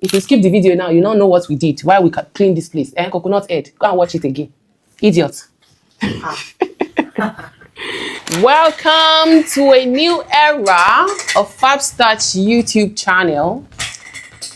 If you skip the video now, you don't know what we did. Why we clean this place. And coconut head. Go and watch it again. Idiot. Welcome to a new era of Fabstouch YouTube channel.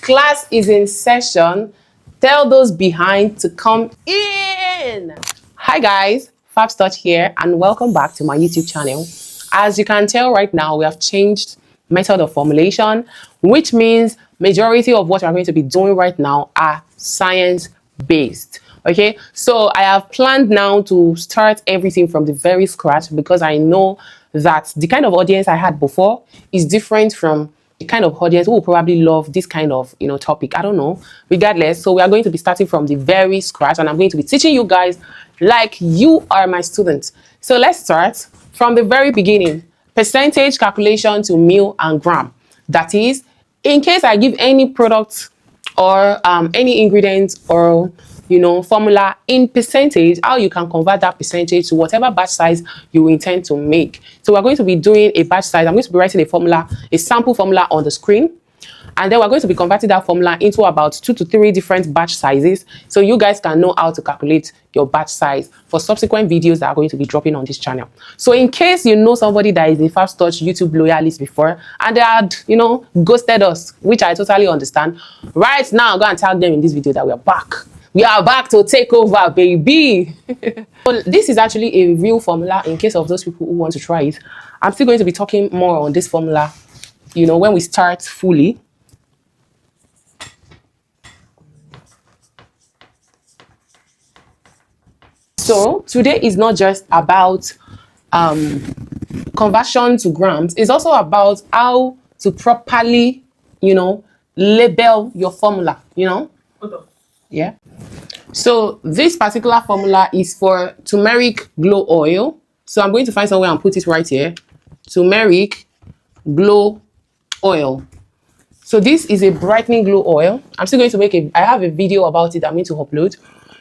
Class is in session. Tell those behind to come in. Hi guys, Fabstouch here and welcome back to my YouTube channel. As you can tell right now, we have changed method of formulation, which means majority of what we're going to be doing right now are science-based. Okay, so I have planned now to start everything from the very scratch because I know that the kind of audience I had before is different from the kind of audience who will probably love this kind of, topic. I don't know, regardless. So we are going to be starting from the very scratch and I'm going to be teaching you guys like you are my students. So let's start from the very beginning. Percentage calculation to mil and gram. That is, in case I give any product or any ingredient or formula in percentage, how you can convert that percentage to whatever batch size you intend to make. So we're going to be doing a batch size. I'm going to be writing a formula, a sample formula on the screen. And then we're going to be converting that formula into about 2 to 3 different batch sizes. So you guys can know how to calculate your batch size for subsequent videos that are going to be dropping on this channel. So in case you know somebody that is a Fabstouch YouTube loyalist before and they had, ghosted us, which I totally understand. Right now, go and tell them in this video that we are back. We are back to take over, baby. So this is actually a real formula in case of those people who want to try it. I'm still going to be talking more on this formula, when we start fully. So today is not just about conversion to grams. It's also about how to properly, label your formula, Yeah. So this particular formula is for turmeric glow oil. So I'm going to find somewhere and put it right here. Turmeric glow oil. So this is a brightening glow oil. I'm still going to I have a video about it I'm going to upload,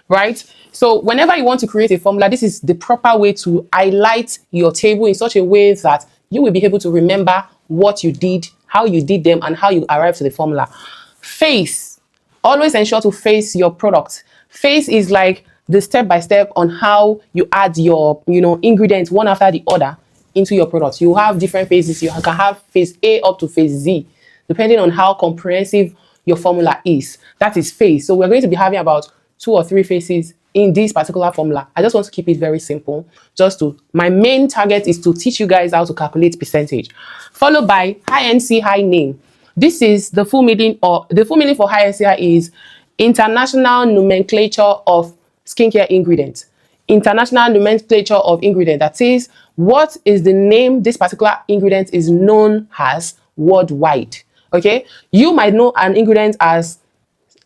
right? So whenever you want to create a formula, this is the proper way to highlight your table in such a way that you will be able to remember what you did, how you did them, and how you arrived to the formula. Face. Always ensure to face your product. Face is like the step-by-step on how you add your, ingredients one after the other into your product. You have different phases. You can have phase A up to phase Z, depending on how comprehensive your formula is. That is phase. So we're going to be having about 2 or 3 phases in this particular formula. I just want to keep it very simple. My main target is to teach you guys how to calculate percentage, followed by high NC high name. This is the full meaning, or the full meaning for high NC high is International Nomenclature of Skincare Ingredients. International Nomenclature of Ingredient. That is, what is the name this particular ingredient is known as worldwide. Okay, you might know an ingredient as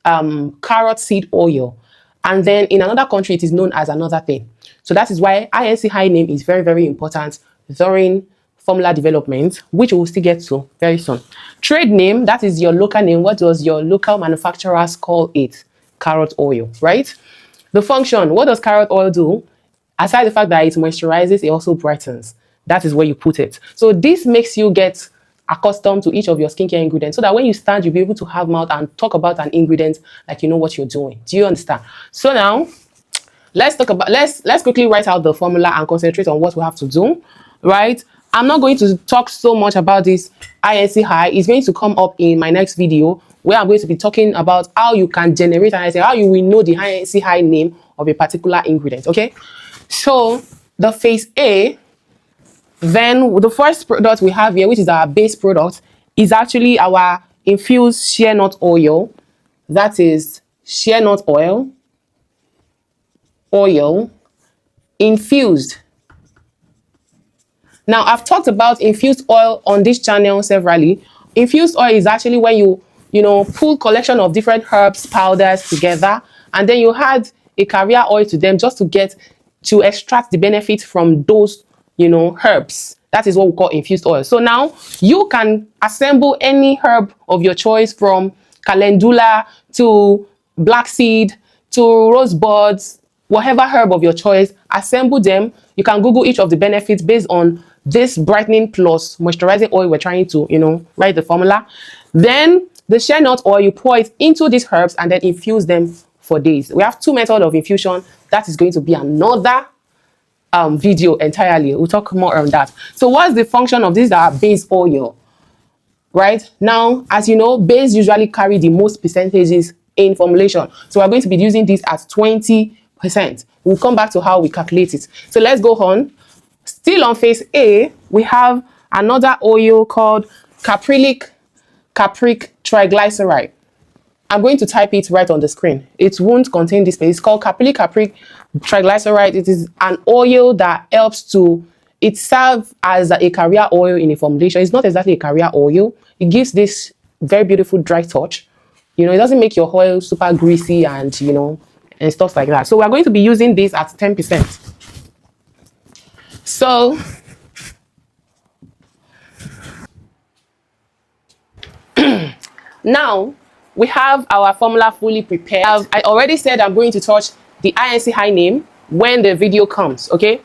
carrot seed oil, and then in another country it is known as another thing. So that is why INC high name is very, very important during formula development, which we will still get to very soon. Trade name, that is your local name. What does your local manufacturers call it? Carrot oil, right? The function, what does carrot oil do? Aside the fact that it moisturizes, it also brightens. That is where you put it. So this makes you get accustomed to each of your skincare ingredients so that when you stand, you'll be able to have mouth and talk about an ingredient like you know what you're doing. Do you understand? So now let's quickly write out the formula and concentrate on what we have to do, right? I'm not going to talk so much about this INC high. It's going to come up in my next video where I'm going to be talking about how you can generate and how you will know the INC high name of a particular ingredient. Okay, so the phase A. Then the first product we have here, which is our base product, is actually our infused shea nut oil. That is shea nut oil, infused. Now, I've talked about infused oil on this channel severally. Infused oil is actually when you pull collection of different herbs, powders together, and then you add a carrier oil to them just to extract the benefit from those herbs. That is what we call infused oil. So now you can assemble any herb of your choice, from calendula to black seed to rosebuds, whatever herb of your choice, assemble them. You can Google each of the benefits based on this brightening plus moisturizing oil we're trying to, write the formula. Then the shea nut oil, you pour it into these herbs and then infuse them for days. We have two methods of infusion. That is going to be another video entirely. We'll talk more on that. So what's the function of this? That base oil, right? Now, as you know, base usually carry the most percentages in formulation. So we're going to be using this as 20%. We'll come back to how we calculate it. So let's go on. Still on phase A, we have another oil called caprylic triglyceride. I'm going to type it right on the screen. It won't contain this space. It's called caprylic triglyceride. It is an oil that helps to, it serves as a carrier oil in a formulation. It's not exactly a carrier oil. It gives this very beautiful dry touch. You know, it doesn't make your oil super greasy and, you know, and stuff like that. So we're going to be using this at 10%. So now we have our formula fully prepared. I already said I'm going to touch the INC high name when the video comes, okay?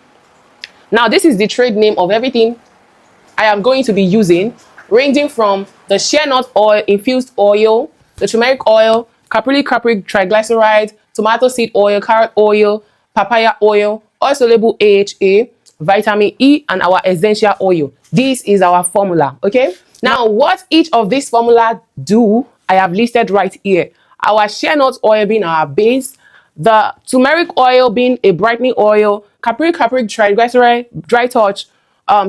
Now this is the trade name of everything I am going to be using, ranging from the shea nut oil, infused oil, the turmeric oil, caprylic triglyceride, tomato seed oil, carrot oil, papaya oil, oil-soluble AHA, vitamin E, and our essential oil. This is our formula, okay? Now, what each of these formula do, I have listed right here. Our shea nut oil being our base, the turmeric oil being a brightening oil, caprylic triglyceride, dry touch,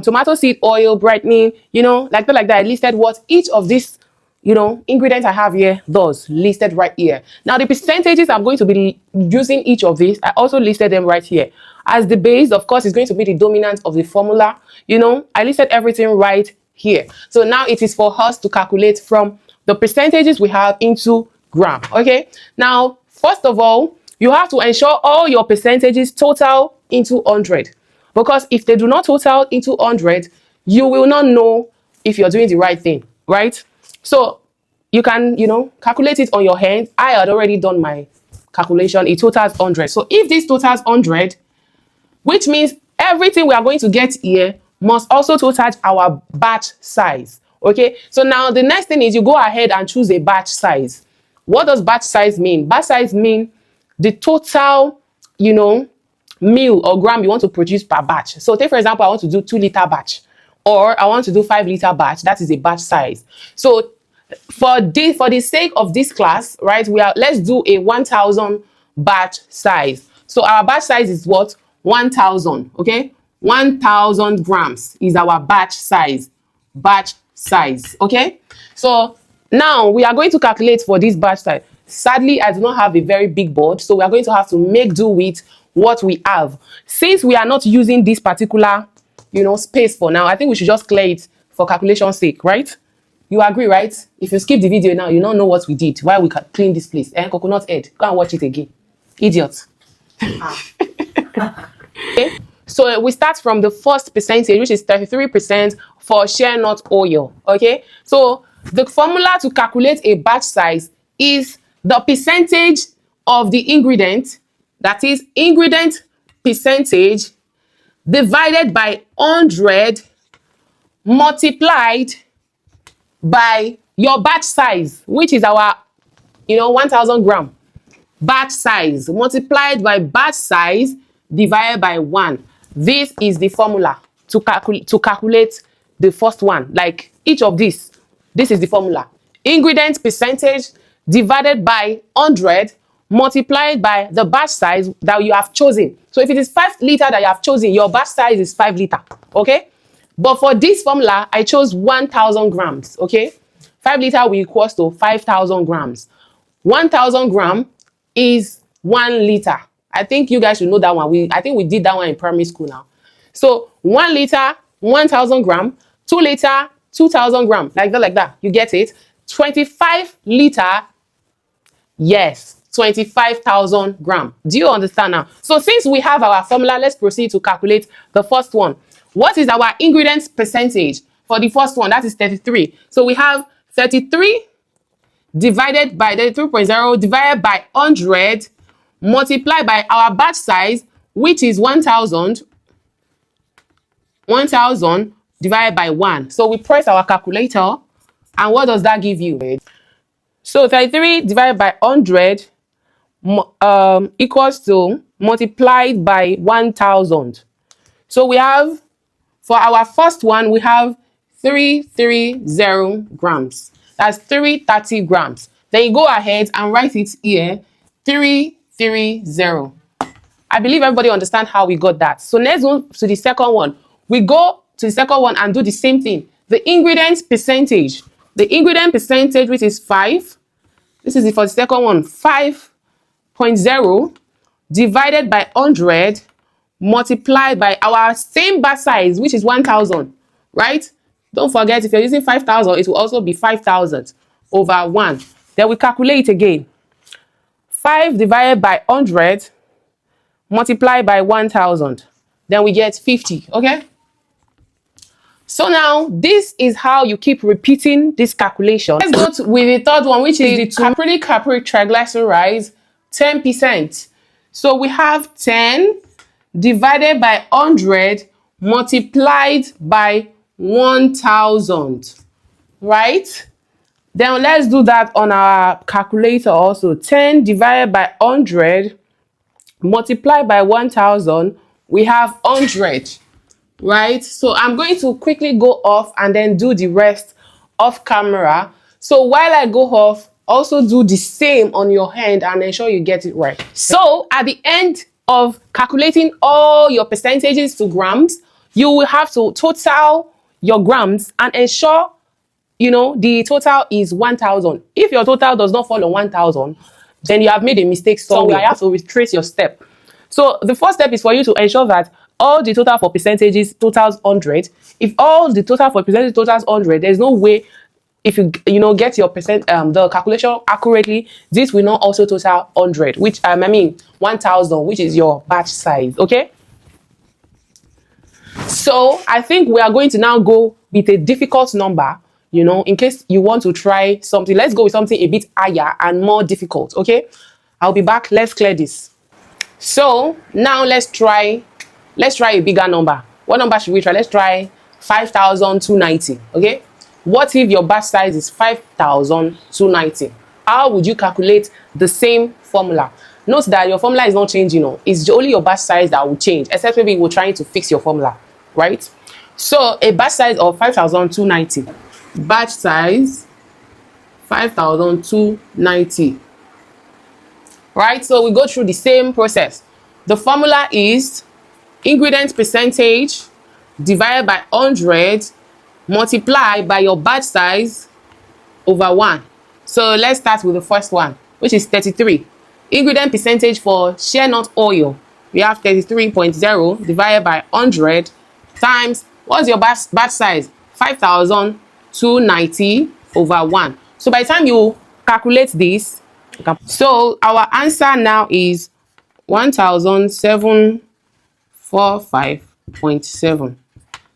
tomato seed oil, brightening, you know, like that. I listed what each of these, you know, ingredients I have here does, listed right here. Now, the percentages I'm going to be using each of these, I also listed them right here. As the base, of course, is going to be the dominant of the formula. You know, I listed everything right here. So now it is for us to calculate from the percentages we have into gram, okay? Now, first of all, you have to ensure all your percentages total into 100. Because if they do not total into 100, you will not know if you're doing the right thing, right? So you can, you know, calculate it on your hand. I had already done my calculation. It totals 100. So if this totals 100, which means everything we are going to get here must also total our batch size, okay? So now the next thing is you go ahead and choose a batch size. What does batch size mean? Batch size mean the total, you know, mil or gram you want to produce per batch. So take for example, I want to do 2-liter batch, or I want to do 5-liter batch. That is a batch size. So for the sake of this class, right, let's do a 1000 batch size. So our batch size is what? 1000, okay? 1000 grams is our batch size, okay? So now we are going to calculate for this batch size. Sadly, I do not have a very big board, so we are going to have to make do with what we have. Since we are not using this particular, you know, space for now, I think we should just clear it for calculation's sake, right? You agree, right? If you skip the video now, you don't know what we did, why we can clean this place. And coconut head, go and watch it again. Idiot. Okay, so we start from the first percentage, which is 33% for shea nut oil, okay? So the formula to calculate a batch size is the percentage of the ingredient, that is ingredient percentage divided by 100 multiplied by your batch size, which is our, you know, 1000 gram. Batch size multiplied by batch size divided by 1. This is the formula to calculate the first one. Like each of these, this is the formula. Ingredient percentage divided by 100 multiplied by the batch size that you have chosen. So if it is 5 liter that you have chosen, your batch size is 5 liter, okay? But for this formula, I chose 1000 grams, okay? 5 liter will equals to 5000 grams. 1000 gram is 1 liter. I think you guys should know that one. I think we did that one in primary school now. So 1 liter, 1000 gram, 2 liter, 2000 gram, like that. You get it? 25 liter, yes, 25,000 gram. Do you understand now? So since we have our formula, let's proceed to calculate the first one. What is our ingredients percentage for the first one? That is 33. So we have 33 divided by 33.0 divided by 100 multiplied by our batch size, which is 1000 divided by 1. So we press our calculator, and what does that give you? So 33 divided by 100 equals to multiplied by 1000. So we have, for our first one, we have 330 grams. That's 330 grams. Then you go ahead and write it here, 330. I believe everybody understand how we got that. So let's go to the second one. We go to the second one and do the same thing. The ingredient percentage. The ingredient percentage, which is 5. This is it for the second one. 5.0 divided by 100 multiplied by our same batch size, which is 1000, right? Don't forget, if you're using 5000, it will also be 5000 over 1. Then we calculate again. 5 divided by 100 multiplied by 1000. Then we get 50, okay? So now, this is how you keep repeating this calculation. Let's go with the third one, which is the capillary triglycerides, 10%. So we have 10 divided by 100 multiplied by 1000, right? Then let's do that on our calculator also. 10 divided by 100 multiplied by 1000, we have 100, right? So I'm going to quickly go off and then do the rest off camera. So while I go off, also do the same on your hand and ensure you get it right. So at the end of calculating all your percentages to grams, you will have to total your grams and ensure, you know, the total is 1000. If your total does not fall on 1000, then you have made a mistake somewhere. You have to retrace your step. So the first step is for you to ensure that all the total for percentages totals 100. If all the total for percentage totals 100, there's no way, if you get your percent the calculation accurately, this will not also total 100, which I mean 1000, which is your batch size. Okay. So I think we are going to now go with a difficult number, you know, in case you want to try something. Let's go with something a bit higher and more difficult. Okay, I'll be back. Let's clear this. So now let's try a bigger number. What number should we try? Let's try 5290. Okay, what if your batch size is 5290? How would you calculate the same formula? Note that your formula is not changing. It's only your batch size that will change, except maybe we're trying to fix your formula, right? So a batch size of 5290. Batch size 5290. Right? So we go through the same process. The formula is ingredient percentage divided by 100 multiplied by your batch size over 1. So let's start with the first one, which is 33. Ingredient percentage for shea nut oil, we have 33.0 divided by 100 times, what's your batch size? 5290 over 1. So by the time you calculate this, so our answer now is 1745.7.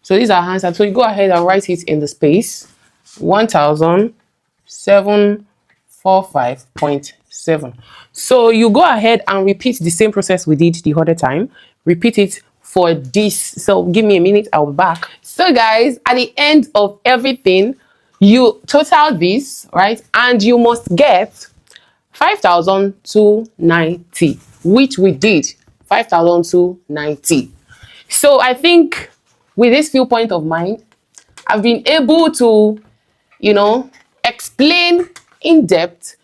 So these are answers. So you go ahead and write it in the space. 1745.7. So you go ahead and repeat the same process we did the other time. Repeat it for this. So give me a minute, I'll be back. So guys, at the end of everything, you total this, right? And you must get 5290, which we did. 5290. So I think with this viewpoint of mine, I've been able to, explain in depth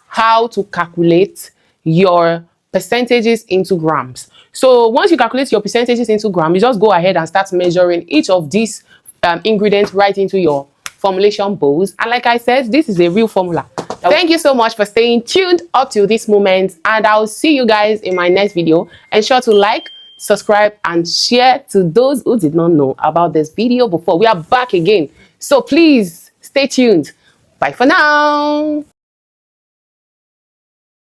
how to calculate your percentages into grams. So once you calculate your percentages into grams, you just go ahead and start measuring each of these ingredients right into your formulation bowls. And like I said, this is a real formula. Thank you so much for staying tuned up to this moment, and I'll see you guys in my next video. Ensure to like, subscribe, and share to those who did not know about this video before. We are back again, so please stay tuned. Bye for now.